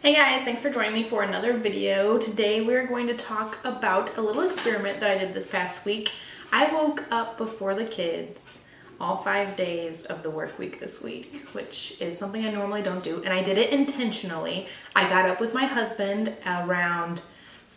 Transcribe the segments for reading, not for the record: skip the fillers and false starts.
Hey guys, thanks for joining me for another video. Today we're going to talk about a little experiment that I did this past week. I woke up before the kids all 5 days of the work week this week, which is something I normally don't do, and I did it intentionally. I got up with my husband around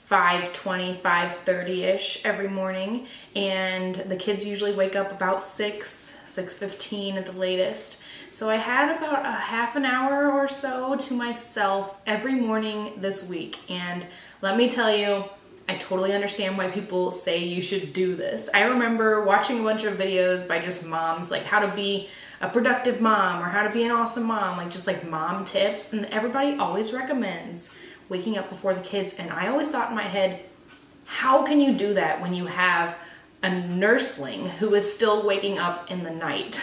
5:20, 5:30-ish every morning, and the kids usually wake up about 6:15 at the latest. So I had about a half an hour or so to myself every morning this week, and let me tell you, I totally understand why people say you should do this. I remember watching a bunch of videos by just moms, like how to be a productive mom or how to be an awesome mom, like just like mom tips, and everybody always recommends waking up before the kids, and I always thought in my head, how can you do that when you have a nursling who is still waking up in the night?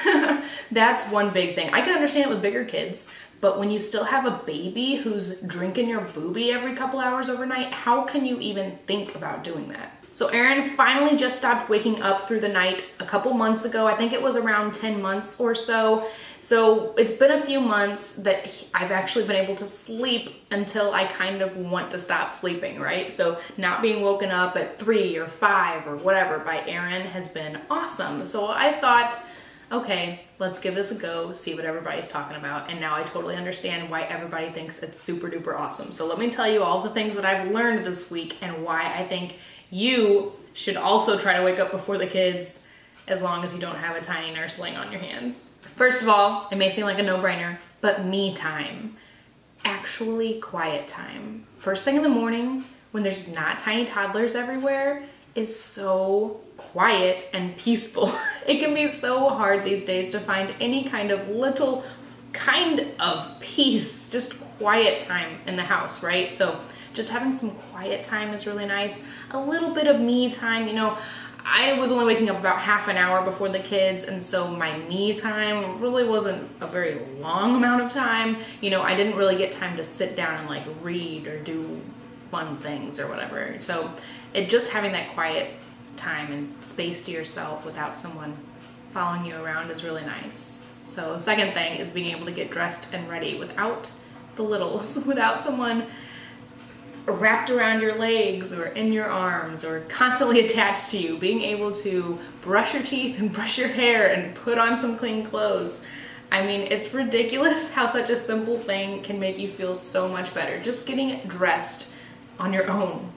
That's one big thing. I can understand it with bigger kids, but when you still have a baby who's drinking your boobie every couple hours overnight, how can you even think about doing that? So Eren finally just stopped waking up through the night a couple months ago. I think it was around 10 months or so. So it's been a few months that I've actually been able to sleep until I kind of want to stop sleeping, right? So not being woken up at 3 or 5 or whatever by Eren has been awesome. So I thought, okay, let's give this a go, see what everybody's talking about. And now I totally understand why everybody thinks it's super duper awesome. So let me tell you all the things that I've learned this week and why I think you should also try to wake up before the kids as long as you don't have a tiny nursling on your hands. First of all, it may seem like a no-brainer, but me time. Actually quiet time. First thing in the morning when there's not tiny toddlers everywhere is so quiet and peaceful. It can be so hard these days to find any kind of little kind of peace, just quiet time in the house, right? So just having some quiet time is really nice. A little bit of me time, you know, I was only waking up about half an hour before the kids, and so my me time really wasn't a very long amount of time. You know, I didn't really get time to sit down and like read or do fun things or whatever. So just having that quiet time and space to yourself without someone following you around is really nice. So the second thing is being able to get dressed and ready without the littles, without someone wrapped around your legs or in your arms or constantly attached to you, being able to brush your teeth and brush your hair and put on some clean clothes. I mean, it's ridiculous how such a simple thing can make you feel so much better. Just getting dressed on your own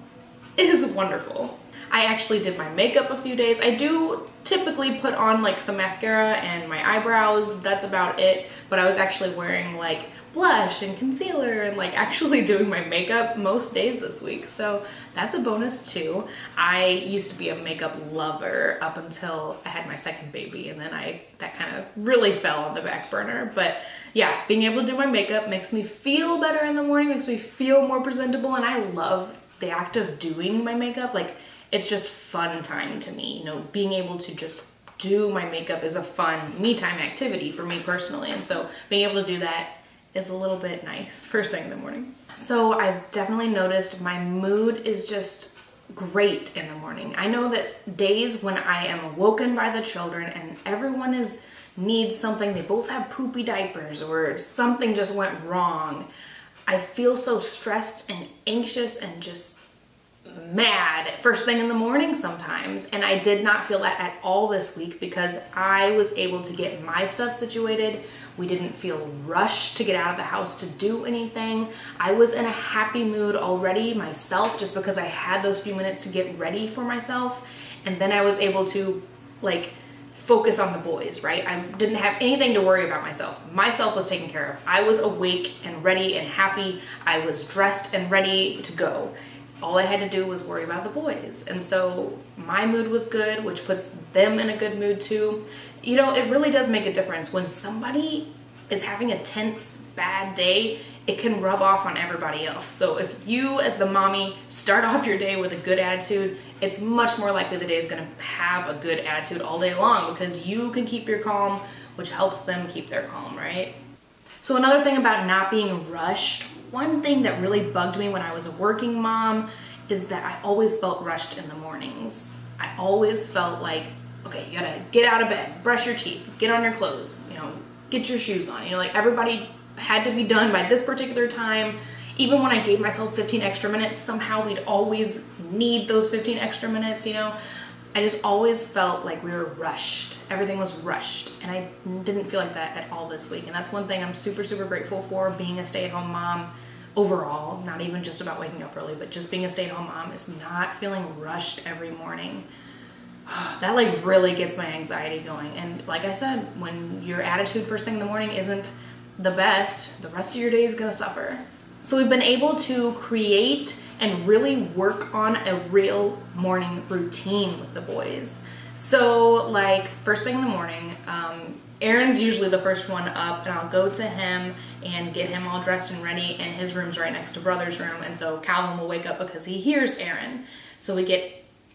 is wonderful. I actually did my makeup a few days. I do typically put on like some mascara and my eyebrows, that's about it, but I was actually wearing like blush and concealer and like actually doing my makeup most days this week, so that's a bonus too. I used to be a makeup lover up until I had my second baby, and then that kind of really fell on the back burner. But yeah, being able to do my makeup makes me feel better in the morning, makes me feel more presentable, and I love the act of doing my makeup. Like, it's just fun time to me, you know, being able to just do my makeup is a fun me time activity for me personally, and so being able to do that is a little bit nice first thing in the morning. So I've definitely noticed my mood is just great in the morning. I know that days when I am awoken by the children and everyone needs something, they both have poopy diapers or something just went wrong, I feel so stressed and anxious and just mad first thing in the morning sometimes, and I did not feel that at all this week because I was able to get my stuff situated. We didn't feel rushed to get out of the house to do anything. I was in a happy mood already myself just because I had those few minutes to get ready for myself, and then I was able to like focus on the boys, right? I didn't have anything to worry about myself. Myself was taken care of. I was awake and ready and happy. I was dressed and ready to go. All I had to do was worry about the boys. And so my mood was good, which puts them in a good mood too. You know, it really does make a difference. When somebody is having a tense, bad day, it can rub off on everybody else. So if you as the mommy start off your day with a good attitude, it's much more likely the day is gonna have a good attitude all day long because you can keep your calm, which helps them keep their calm, right? So another thing about not being rushed, one thing that really bugged me when I was a working mom is that I always felt rushed in the mornings. I always felt like, okay, you gotta get out of bed, brush your teeth, get on your clothes, you know, get your shoes on. You know, like everybody had to be done by this particular time. even when I gave myself 15 extra minutes, somehow we'd always need those 15 extra minutes, you know? I just always felt like we were rushed. Everything was rushed. And I didn't feel like that at all this week. And that's one thing I'm super, super grateful for, being a stay-at-home mom overall, not even just about waking up early, but just being a stay-at-home mom is not feeling rushed every morning. That like really gets my anxiety going. And like I said, when your attitude first thing in the morning isn't the best, the rest of your day is gonna suffer. So we've been able to create and really work on a real morning routine with the boys. So like first thing in the morning, Eren's usually the first one up, and I'll go to him and get him all dressed and ready, and his room's right next to brother's room, and so Calvin will wake up because he hears Eren. So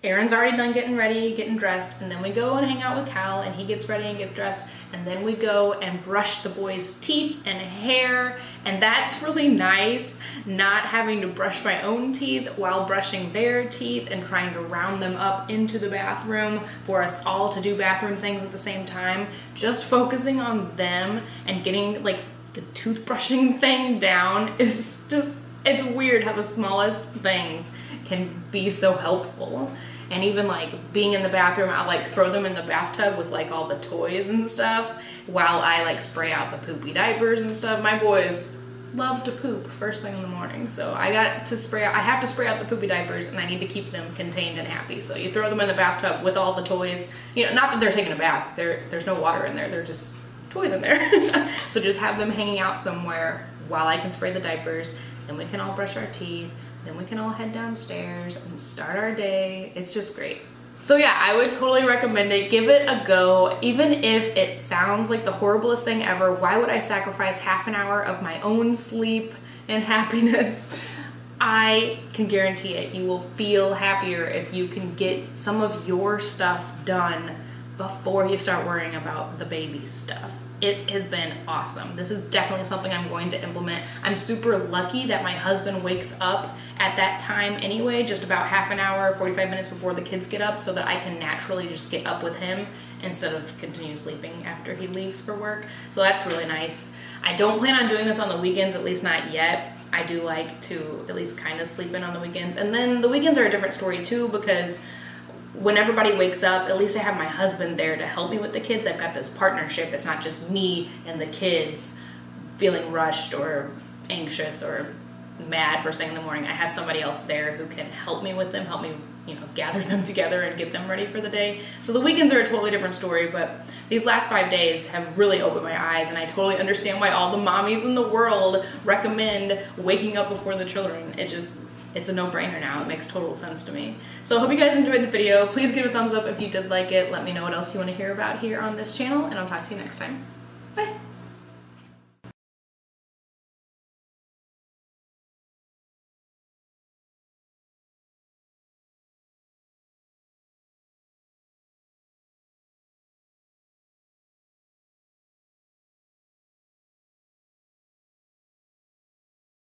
Eren's already done getting ready, getting dressed, and then we go and hang out with Cal, and he gets ready and gets dressed, and then we go and brush the boys' teeth and hair, and that's really nice, not having to brush my own teeth while brushing their teeth and trying to round them up into the bathroom for us all to do bathroom things at the same time. Just focusing on them and getting like the toothbrushing thing down is just, it's weird how the smallest things can be so helpful. And even like being in the bathroom, I'll like throw them in the bathtub with like all the toys and stuff while I like spray out the poopy diapers and stuff. My boys love to poop first thing in the morning, so I have to spray out the poopy diapers, and I need to keep them contained and happy. So you throw them in the bathtub with all the toys, you know, not that they're taking a bath, there's no water in there, they're just toys in there. So just have them hanging out somewhere while I can spray the diapers, then we can all brush our teeth, then we can all head downstairs and start our day. It's just great. So yeah, I would totally recommend it. Give it a go. Even if it sounds like the horriblest thing ever, why would I sacrifice half an hour of my own sleep and happiness? I can guarantee it. You will feel happier if you can get some of your stuff done before you start worrying about the baby stuff. It has been awesome. This is definitely something I'm going to implement. I'm super lucky that my husband wakes up at that time anyway, just about half an hour, 45 minutes before the kids get up, so that I can naturally just get up with him instead of continue sleeping after he leaves for work. So that's really nice. I don't plan on doing this on the weekends, at least not yet. I do like to at least kind of sleep in on the weekends. And then the weekends are a different story too, because when everybody wakes up, at least I have my husband there to help me with the kids. I've got this partnership. It's not just me and the kids feeling rushed or anxious or mad first thing in the morning. I have somebody else there who can help me with them, help me, you know, gather them together and get them ready for the day. So the weekends are a totally different story, but these last 5 days have really opened my eyes, and I totally understand why all the mommies in the world recommend waking up before the children. It's a no-brainer now. It makes total sense to me. So I hope you guys enjoyed the video. Please give it a thumbs up if you did like it. Let me know what else you want to hear about here on this channel, and I'll talk to you next time. Bye.